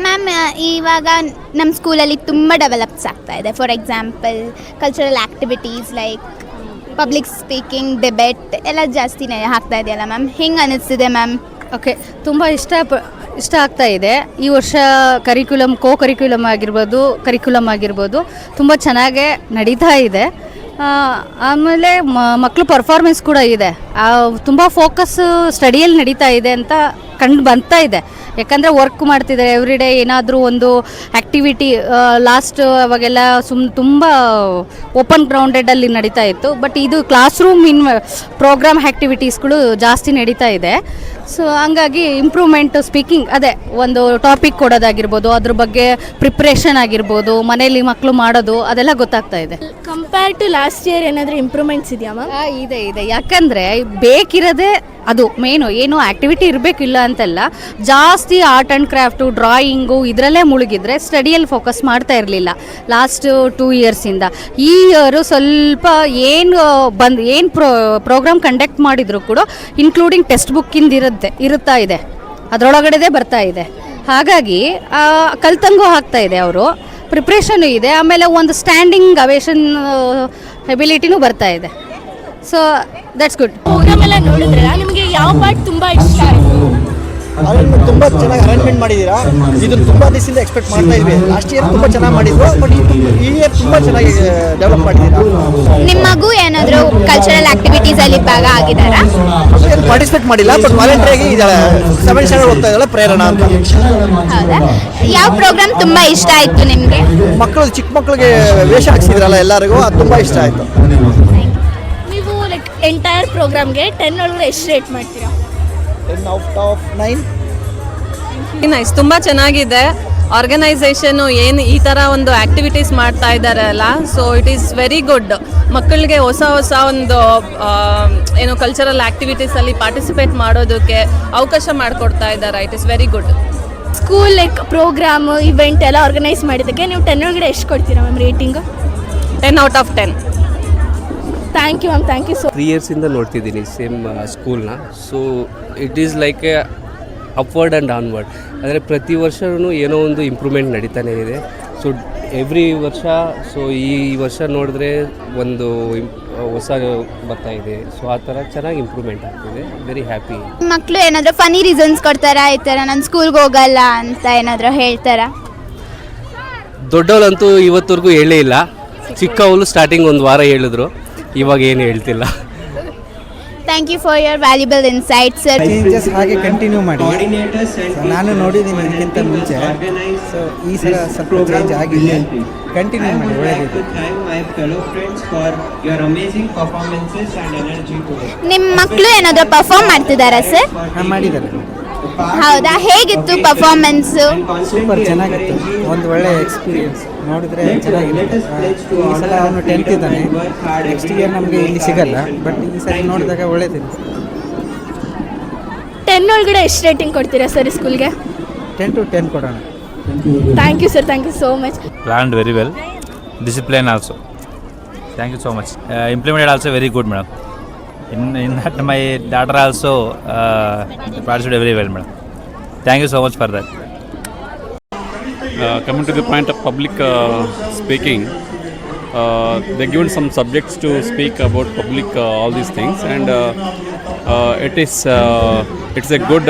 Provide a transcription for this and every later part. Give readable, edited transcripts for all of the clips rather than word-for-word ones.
Ma'am ಇವಾಗ ನಮ್ಮ ಸ್ಕೂಲಲ್ಲಿ ತುಂಬ ಡೆವಲಪ್ಸ್ ಆಗ್ತಾ ಇದೆ. For example cultural activities like public speaking, debate ಎಲ್ಲ ಜಾಸ್ತಿನೇ ಆಗ್ತಾ ಇದೆಯಲ್ಲ ಮ್ಯಾಮ್, ಹೆಂಗೆ ಅನ್ನಿಸ್ತಿದೆ ಮ್ಯಾಮ್? ಓಕೆ, ತುಂಬ ಇಷ್ಟ ಆಗ್ತಾ ಇದೆ. ಈ ವರ್ಷ ಕರಿಕ್ಯುಲಮ್ ಆಗಿರ್ಬೋದು ತುಂಬ ಚೆನ್ನಾಗೇ ನಡೀತಾ ಇದೆ. ಆಮೇಲೆ ಮಕ್ಕಳು ಪರ್ಫಾರ್ಮೆನ್ಸ್ ಕೂಡ ಇದೆ. ತುಂಬ ಫೋಕಸ್ ಸ್ಟಡಿಯಲ್ಲಿ ನಡೀತಾ ಇದೆ ಅಂತ ಕಂಡು ಬರ್ತಾ ಇದೆ. ಯಾಕಂದರೆ ವರ್ಕ್ ಮಾಡ್ತಿದ್ದಾರೆ ಎವ್ರಿ ಡೇ, ಏನಾದರೂ ಒಂದು ಆ್ಯಕ್ಟಿವಿಟಿ. ಲಾಸ್ಟ್ ಅವಾಗೆಲ್ಲ ತುಂಬ ಓಪನ್ ಗ್ರೌಂಡೆಡಲ್ಲಿ ನಡೀತಾ ಇತ್ತು. ಬಟ್ ಇದು ಕ್ಲಾಸ್ ರೂಮ್ ಪ್ರೋಗ್ರಾಮ್ ಆ್ಯಕ್ಟಿವಿಟೀಸ್ಗಳು ಜಾಸ್ತಿ ನಡೀತಾ ಇದೆ. ಸೊ ಹಂಗಾಗಿ ಇಂಪ್ರೂವ್ಮೆಂಟು ಸ್ಪೀಕಿಂಗ್, ಅದೇ ಒಂದು ಟಾಪಿಕ್ ಕೊಡೋದಾಗಿರ್ಬೋದು, ಅದ್ರ ಬಗ್ಗೆ ಪ್ರಿಪ್ರೇಷನ್ ಆಗಿರ್ಬೋದು, ಮನೇಲಿ ಮಕ್ಕಳು ಮಾಡೋದು, ಅದೆಲ್ಲ ಗೊತ್ತಾಗ್ತಾ ಇದೆ. ಕಂಪೇರ್ ಟು ಲಾಸ್ಟ್ ಇಯರ್ ಏನಾದರೂ ಇಂಪ್ರೂವ್ಮೆಂಟ್ಸ್ ಇದೆಯಾ ಮ್ಯಾಮ್? ಇದೆ. ಯಾಕಂದರೆ ಬೇಕಿರೋದೇ ಅದು ಮೇನು. ಏನು ಆ್ಯಕ್ಟಿವಿಟಿ ಇರಬೇಕಿಲ್ಲ ಅಂತಲ್ಲ, ಜಾಸ್ತಿ ಆರ್ಟ್ ಆ್ಯಂಡ್ ಕ್ರಾಫ್ಟು, ಡ್ರಾಯಿಂಗು ಇದರಲ್ಲೇ ಮುಳುಗಿದ್ರೆ ಸ್ಟಡಿಯಲ್ಲಿ ಫೋಕಸ್ ಮಾಡ್ತಾ ಇರಲಿಲ್ಲ ಲಾಸ್ಟ್ 2 ಇಯರ್ಸಿಂದ. ಈ ಇಯರು ಸ್ವಲ್ಪ ಏನು ಪ್ರೋಗ್ರಾಮ್ ಕಂಡಕ್ಟ್ ಮಾಡಿದ್ರು ಕೂಡ ಇನ್ಕ್ಲೂಡಿಂಗ್ ಟೆಕ್ಸ್ಟ್ ಬುಕ್ಕಿಂದ ಇರುತ್ತಾ ಇದೆ, ಅದರೊಳಗಡೆ ಬರ್ತಾ ಇದೆ. ಹಾಗಾಗಿ ಕಲ್ತಂಗೂ ಆಗ್ತಾ ಇದೆ, ಅವರು ಪ್ರಿಪ್ರೇಷನು ಇದೆ. ಆಮೇಲೆ ಒಂದು ಸ್ಟ್ಯಾಂಡಿಂಗ್ ಅವೇಷನ್ ಎಬಿಲಿಟಿನೂ ಬರ್ತಾ ಇದೆ. So that's good. ಪ್ರೋಗ್ರಾಮ್ ಎಲ್ಲ ನೋಡಿದ್ರಲ್ಲ, ನಿಮಗೆ ಯಾವ ಪಾರ್ಟ್ ತುಂಬ ಇಷ್ಟ ಆಯಿತು? ಅದನ್ನು ತುಂಬ ಚೆನ್ನಾಗಿ ಅರೇಂಜ್ಮೆಂಟ್ ಮಾಡಿದ್ದೀರಾ. ಇದನ್ನು ತುಂಬ ದಿವಸದಿಂದ ಎಕ್ಸ್ಪೆಕ್ಟ್ ಮಾಡ್ತಾ ಇದ್ವಿ. ಲಾಸ್ಟ್ ಇಯರ್ ತುಂಬ ಚೆನ್ನಾಗಿ ಮಾಡಿದ್ರು, ಬಟ್ ಈ ಇಯರ್ ತುಂಬ ಚೆನ್ನಾಗಿ ಡೆವಲಪ್ ಮಾಡಿದ್ದೀರಾ. ನಿಮ್ಮ ಮಗು ಏನಾದರೂ ಕಲ್ಚರಲ್ ಆ್ಯಕ್ಟಿವಿಟೀಸಲ್ಲಿ ಭಾಗ ಆಗಿದ್ದಾರಾ? ಏನು ಪಾರ್ಟಿಸಿಪೇಟ್ ಮಾಡಿಲ್ಲ, ಬಟ್ ವಾಲಂಟ್ರಿಯಾಗಿ ಇದ್ದಾಳೆ. 7th ಸ್ಟ್ಯಾಂಡರ್ಡ್ ಹೋಗ್ತಾ ಇದ್ದಾಳೆ, ಪ್ರೇರಣಾ ಅಂತ. ಹೌದಾ? ಯಾವ ಪ್ರೋಗ್ರಾಮ್ ತುಂಬ ಇಷ್ಟ ಆಯಿತು ನಿಮಗೆ? ಮಕ್ಕಳು, ಚಿಕ್ಕ ಮಕ್ಕಳಿಗೆ ವೇಷ ಹಾಕ್ಸಿದ್ರಲ್ಲ ಎಲ್ಲರಿಗೂ, ಅದು ತುಂಬ ಇಷ್ಟ ಆಯಿತು. ನೀವು ಲೈಕ್ ಎಂಟೈರ್ ಪ್ರೋಗ್ರಾಮ್ಗೆ 10 ಒಳಗಡೆ ಎಷ್ಟು ರೇಟ್ ಮಾಡ್ತೀರಾ? 10 ಔಟ್ ಆಫ್ 9. ನೈಸ್, ತುಂಬ ಚೆನ್ನಾಗಿದೆ. ಆರ್ಗನೈಸೇಷನು ಏನು ಈ ಥರ ಒಂದು ಆ್ಯಕ್ಟಿವಿಟೀಸ್ ಮಾಡ್ತಾ ಇದ್ದಾರೆ ಅಲ್ಲ, so it is very good. ಮಕ್ಕಳಿಗೆ ಹೊಸ ಒಂದು ಏನು ಕಲ್ಚರಲ್ ಆ್ಯಕ್ಟಿವಿಟೀಸಲ್ಲಿ ಪಾರ್ಟಿಸಿಪೇಟ್ ಮಾಡೋದಕ್ಕೆ ಅವಕಾಶ ಮಾಡಿಕೊಡ್ತಾ ಇದ್ದಾರೆ. It is very good. School like programme event ಎಲ್ಲ ಆರ್ಗನೈಸ್ ಮಾಡಿದ್ದಕ್ಕೆ ನೀವು 10 ಒಳಗಡೆ ಎಷ್ಟು ಕೊಡ್ತೀರಾ ma'am rating? 10 out of 10. Thank you ma'am, thank you so. 3 ಇಯರ್ಸಿಂದ ನೋಡ್ತಿದ್ದೀನಿ ಸೇಮ್ ಸ್ಕೂಲ್ನ. So it is like a upward and downward. ಅಂದರೆ ಪ್ರತಿ ವರ್ಷವೂ ಏನೋ ಒಂದು ಇಂಪ್ರೂವ್ಮೆಂಟ್ ನಡೀತಾನೆ ಇದೆ. ಸೊ ಎವ್ರಿ ವರ್ಷ, ಸೊ ಈ ವರ್ಷ ನೋಡಿದ್ರೆ ಒಂದು ಹೊಸ ಬರ್ತಾ ಇದೆ. ಸೊ ಆ ಥರ ಚೆನ್ನಾಗಿ ಇಂಪ್ರೂವ್ಮೆಂಟ್ ಆಗ್ತಿದೆ. Very happy. ಮಕ್ಕಳು ಏನಾದರೂ ಫನಿ ರೀಸನ್ಸ್ ಕೊಡ್ತಾರಾ, ಈ ಥರ ನಾನು ಸ್ಕೂಲ್ಗೆ ಹೋಗಲ್ಲ ಅಂತ ಏನಾದರೂ ಹೇಳ್ತಾರಾ? ದೊಡ್ಡವಳಂತೂ ಇವತ್ತವರೆಗೂ ಹೇಳೇ ಇಲ್ಲ. ಚಿಕ್ಕವಳು ಸ್ಟಾರ್ಟಿಂಗ್ ಒಂದು ವಾರ ಹೇಳಿದ್ರು, ಇವಾಗ ಏನು ಹೇಳ್ತಿಲ್ಲ. Thank you for your valuable insight sir. Changes ಹಾಗೆ ಕಂಟಿನ್ಯೂ ಮಾಡಿ. ನಾನು ನೋಡಿದ್ದೀನಿ ಇದಕ್ಕಿಂತ ಮುಂಚೆ. ಸೊ ಈ ಸಲ ಸ್ವಲ್ಪ ಚೇಂಜ್ ಆಗಿದೆ, ಕಂಟಿನ್ಯೂ ಮಾಡಿ, ಒಳ್ಳೆಯದಿದೆ. ನಿಮ್ಮ ಮಕ್ಕಳು ಏನಾದರೂ ಪರ್ಫಾರ್ಮ್ ಮಾಡ್ತಿದ್ದಾರಾ ಸರ್? ಹಾಂ, ಮಾಡಿದ್ದಾರೆ. ಹೌದಾ? ಹೇಗಿತ್ತು ಪರ್ಫಾರ್ಮೆನ್ಸು? ಸೂಪರ್, ಚೆನ್ನಾಗಿತ್ತು. ಒಂದು ಒಳ್ಳೆ ಎಕ್ಸ್ಪೀರಿಯನ್ಸ್. ನೋಡಿದ್ರೆ ಚೆನ್ನಾಗಿರುತ್ತೆ. ಈ ಸಲ ಅವನು 10th ಇದ್ದಾನೆ. ನೆಕ್ಸ್ಟ್ ಇಯರ್ ನಮಗೆ ಇಲ್ಲಿ ಸಿಗಲ್ಲ, ಬಟ್ ಈ ಸಲ ನೋಡಿದಾಗ ಒಳ್ಳೆಯದಿದೆ. 10 ಒಳಗಡೆ ಎಷ್ಟು ರೇಟಿಂಗ್ ಕೊಡ್ತೀರಾ ಸರ್ ಸ್ಕೂಲ್ಗೆ? 10 to 10 ಕೊಡೋಣ. Thank you sir, thank you so much. Planned very well. Discipline also. Thank you so much. Implemented also very good, madam. In that my daughter also participated very well, madam. Thank you so much for that. Coming to the point of public speaking, they given some subjects to speak about public all these things, and it's a good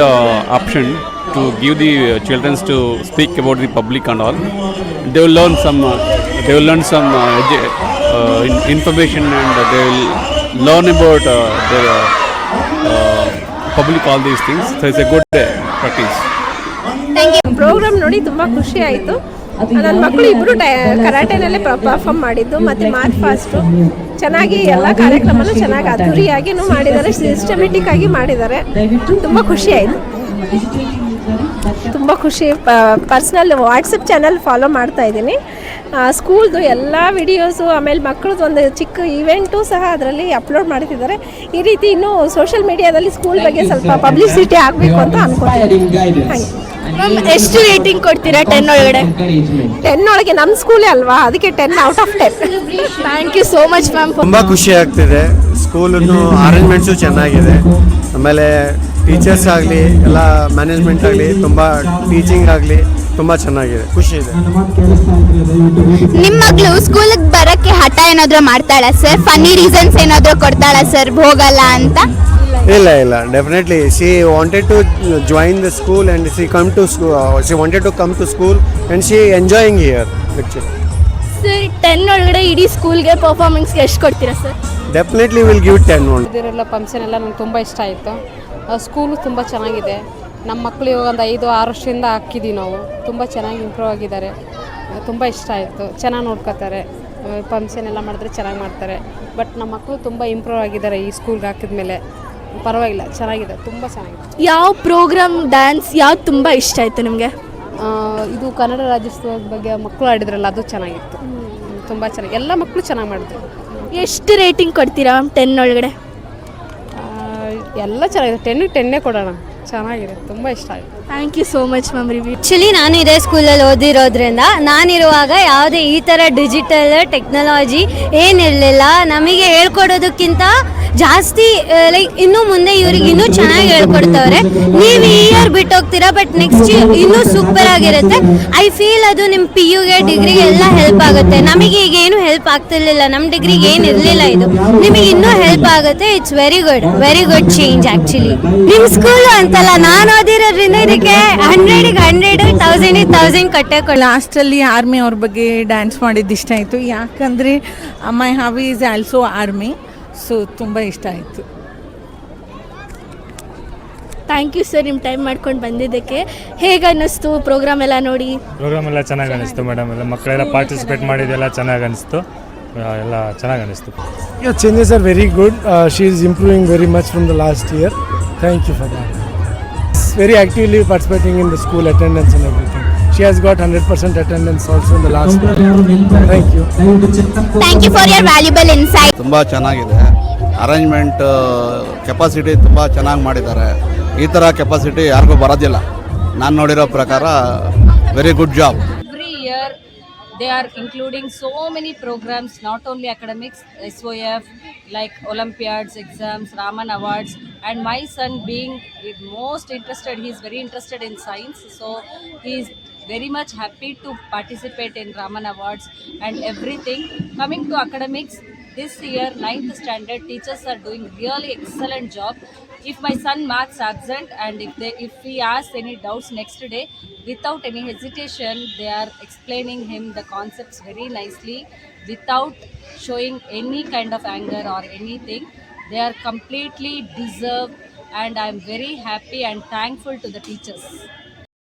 option to give the children to speak about the public and all. They will learn some information, and they will learn about the public all these things. So it's a good practice. Programme ನೋಡಿ ತುಂಬ ಖುಷಿ ಆಯಿತು. ನನ್ನ ಮಕ್ಕಳು ಇಬ್ಬರು ಕರಾಟೆನಲ್ಲೇ perform ಮಾಡಿದ್ದು, ಮತ್ತು March fast ಚೆನ್ನಾಗಿ ಎಲ್ಲ ಕಾರ್ಯಕ್ರಮನೂ ಚೆನ್ನಾಗಿ ಅದ್ದೂರಿಯಾಗಿಯೂ ಮಾಡಿದ್ದಾರೆ, ಸಿಸ್ಟಮೆಟಿಕ್ ಆಗಿ ಮಾಡಿದ್ದಾರೆ. ತುಂಬ ಖುಷಿ ಆಯಿತು, ತುಂಬ ಖುಷಿ. ಪರ್ಸ್ನಲ್ ವಾಟ್ಸಪ್ ಚಾನಲ್ ಫಾಲೋ ಮಾಡ್ತಾ ಇದ್ದೀನಿ. ಸ್ಕೂಲ್ದು ಎಲ್ಲ ವಿಡಿಯೋಸು, ಆಮೇಲೆ ಮಕ್ಕಳದ್ದು ಒಂದು ಚಿಕ್ಕ ಇವೆಂಟು ಸಹ ಅದರಲ್ಲಿ ಅಪ್ಲೋಡ್ ಮಾಡ್ತಿದ್ದಾರೆ. ಈ ರೀತಿ ಇನ್ನೂ ಸೋಷಿಯಲ್ ಮೀಡಿಯಾದಲ್ಲಿ ಸ್ಕೂಲ್ ಬಗ್ಗೆ ಸ್ವಲ್ಪ ಪಬ್ಲಿಸಿಟಿ ಆಗಬೇಕು ಅಂತ ಅನ್ಕೊಳ್ತೀನಿ. ಹಾಗೆ ಮ್ಯಾಮ್, ಎಷ್ಟು ರೇಟಿಂಗ್ ಕೊಡ್ತೀರಾ 10 ಒಳಗಡೆ? 10 ಒಳಗೆ ನಮ್ಮ ಸ್ಕೂಲೇ ಅಲ್ವಾ, ಅದಕ್ಕೆ 10 out of 10. Thank you so much ma'am. ತುಂಬ ಖುಷಿ ಆಗ್ತಿದೆ. ಸ್ಕೂಲನ್ನು ಅರೇಂಜ್ಮೆಂಟ್ಸು ಚೆನ್ನಾಗಿದೆ. ಆಮೇಲೆ ಟೀಚರ್ಸ್ ಆಗಲಿ, ಎಲ್ಲ ಮ್ಯಾನೇಜ್ಮೆಂಟ್ ಆಗಲಿ, ತುಂಬ ಟೀಚಿಂಗ್ ಆಗಲಿ ತುಂಬ ಚೆನ್ನಾಗಿದೆ, ಖುಷಿ ಇದೆ. ನಿಮ್ಮ ಮಗಳು ಸ್ಕೂಲಿಗೆ ಬರೋಕ್ಕೆ ಹಠ ಏನಾದರೂ ಮಾಡ್ತಾಳಾ ಸರ್? ಫನ್ನಿ ರೀಸನ್ಸ್ ಏನಾದರೂ ಕೊಡ್ತಾಳಾ ಸರ್ ಹೋಗಲ್ಲ ಅಂತ? ಇಲ್ಲ, definitely she wanted to join the school and she wanted to come to school and she enjoying here actually. Sir 10 ಒಳಗಡೆ ಇಡೀ ಸ್ಕೂಲ್ಗೆ ಪರ್ಫಾರ್ಮೆನ್ಸ್ಗೆ ಎಷ್ಟು ಕೊಡ್ತೀರಾ ಸರ್? ಡೆಫಿನೆಟ್ಲಿ ವಿಲ್ ಗಿವ್ 10 ನೋಡಿ. ಇದರೆಲ್ಲ ಫಂಕ್ಷನ್ ಎಲ್ಲ ನಂಗೆ ತುಂಬ ಇಷ್ಟ ಆಯಿತು. ಸ್ಕೂಲು ತುಂಬ ಚೆನ್ನಾಗಿದೆ. ನಮ್ಮ ಮಕ್ಕಳು ಇವಾಗ ಒಂದು 5-6 ವರ್ಷದಿಂದ ಹಾಕಿದ್ದೀವಿ ನಾವು. ತುಂಬ ಚೆನ್ನಾಗಿ ಇಂಪ್ರೂವ್ ಆಗಿದ್ದಾರೆ. ತುಂಬ ಇಷ್ಟ ಆಯಿತು. ಚೆನ್ನಾಗಿ ನೋಡ್ಕೋತಾರೆ. ಫಂಕ್ಷನ್ ಎಲ್ಲ ಮಾಡಿದ್ರೆ ಚೆನ್ನಾಗಿ ಮಾಡ್ತಾರೆ. ಬಟ್ ನಮ್ಮ ಮಕ್ಕಳು ತುಂಬ ಇಂಪ್ರೂವ್ ಆಗಿದ್ದಾರೆ ಈ ಸ್ಕೂಲ್ಗೆ ಹಾಕಿದ್ಮೇಲೆ. ಪರವಾಗಿಲ್ಲ, ಚೆನ್ನಾಗಿದೆ, ತುಂಬ ಚೆನ್ನಾಗಿದೆ. ಯಾವ ಪ್ರೋಗ್ರಾಮ್ ಡ್ಯಾನ್ಸ್ ಯಾವ್ದು ತುಂಬ ಇಷ್ಟ ಆಯಿತು ನಿಮಗೆ? ಇದು ಕನ್ನಡ ರಾಜ್ಯೋತ್ಸವದ ಬಗ್ಗೆ ಮಕ್ಕಳು ಆಡಿದ್ರಲ್ಲ, ಅದು ಚೆನ್ನಾಗಿತ್ತು. ತುಂಬ ಚೆನ್ನಾಗಿ ಎಲ್ಲ ಮಕ್ಕಳು ಚೆನ್ನಾಗಿ ಮಾಡಿದ್ರು. ಎಷ್ಟು ರೇಟಿಂಗ್ ಕೊಡ್ತೀರಾ 10 ಒಳಗಡೆ? ಎಲ್ಲ ಚೆನ್ನಾಗಿದೆ. 10ಗೆ 10 ಕೊಡೋಣ. ಚೆನ್ನಾಗಿದೆ, ತುಂಬ ಇಷ್ಟ ಆಯಿತು. Thank you so much ma'am review. Actually ನಾನು ಇದೇ ಸ್ಕೂಲಲ್ಲಿ ಓದಿರೋದ್ರಿಂದ ನಾನಿರುವಾಗ ಯಾವುದೇ ಈ ಥರ ಡಿಜಿಟಲ್ ಟೆಕ್ನಾಲಜಿ ಏನಿರಲಿಲ್ಲ. ನಮಗೆ ಹೇಳ್ಕೊಡೋದಕ್ಕಿಂತ ಜಾಸ್ತಿ ಲೈಕ್ ಇನ್ನೂ ಮುಂದೆ ಇವ್ರಿಗೆ ಇನ್ನೂ ಚೆನ್ನಾಗಿ ಹೇಳ್ಕೊಡ್ತವ್ರೆ. ನೀವು ಈ ಇಯರ್ ಬಿಟ್ಟು ಹೋಗ್ತೀರಾ, ಬಟ್ ನೆಕ್ಸ್ಟ್ ಇನ್ನೂ ಸೂಪರ್ ಆಗಿರುತ್ತೆ. ಐ ಫೀಲ್ ಅದು ನಿಮ್ಮ PUಗೆ ಡಿಗ್ರಿಗೆ ಎಲ್ಲ ಹೆಲ್ಪ್ ಆಗುತ್ತೆ. ನಮಗೆ ಈಗ ಏನು ಹೆಲ್ಪ್ ಆಗ್ತಿರ್ಲಿಲ್ಲ, ನಮ್ಮ ಡಿಗ್ರಿಗೆ ಏನು ಇರಲಿಲ್ಲ, ಇದು ನಿಮಗೆ ಇನ್ನೂ ಹೆಲ್ಪ್ ಆಗುತ್ತೆ. It's very good change actually. ನಿಮ್ಮ ಸ್ಕೂಲು ಅಂತಲ್ಲ, ನಾನು ಓದಿರೋದ್ರಿಂದ ಇದಕ್ಕೆ 100ಗೆ 100, 1000ಗೆ 1000 ಕಟ್ಟೆ ಕೊಡ. ಲಾಸ್ಟಲ್ಲಿ ಆರ್ಮಿ ಅವ್ರ ಬಗ್ಗೆ ಡ್ಯಾನ್ಸ್ ಮಾಡಿದ್ದು ಇಷ್ಟ ಆಯಿತು. ಯಾಕಂದರೆ my hobby is also army, so ತುಂಬ ಇಷ್ಟ ಆಯಿತು. ಥ್ಯಾಂಕ್ ಯು ಸರ್ ನಿಮ್ಮ ಟೈಮ್ ಮಾಡ್ಕೊಂಡು ಬಂದಿದ್ದಕ್ಕೆ. ಹೇಗೆ ಅನ್ನಿಸ್ತು ಪ್ರೋಗ್ರಾಮ್ ಎಲ್ಲ ನೋಡಿ? ಪ್ರೋಗ್ರಾಮ್ ಎಲ್ಲ ಚೆನ್ನಾಗಿ ಅನಿಸ್ತು ಮೇಡಮ್. ಎಲ್ಲ ಮಕ್ಕಳೆಲ್ಲ ಪಾರ್ಟಿಸಿಪೇಟ್ ಮಾಡಿದ್ದೆಲ್ಲ ಚೆನ್ನಾಗಿ ಅನಿಸ್ತು. ಎಲ್ಲ ಚೆನ್ನಾಗಿ ಅನಿಸ್ತು. Changes are very good. She is improving very much from the last year. Thank you for that. Very actively participating in the school attendance and everything. She has got 100% attendance also in the last year. Thank you. Thank you for your valuable insight. ತುಂಬ ಚೆನ್ನಾಗಿದೆ. Arrangement capacity ತುಂಬ ಚೆನ್ನಾಗಿ ಮಾಡಿದ್ದಾರೆ. ಈ ಥರ capacity ಯಾರಿಗೂ ಬರೋದಿಲ್ಲ ನಾನು ನೋಡಿರೋ ಪ್ರಕಾರ. Very good job. Every year they are including so many programs, not only academics, SOF, like Olympiads, exams, Raman Awards, and my son being most interested, he is very interested in science, so he is very much happy to participate in Raman Awards and everything. Coming to academics, this year 9th standard teachers are doing really excellent job. If my son maths absent and if he asks any doubts next day, without any hesitation they are explaining him the concepts very nicely without showing any kind of anger or anything. They are completely deserved and I am very happy and thankful to the teachers.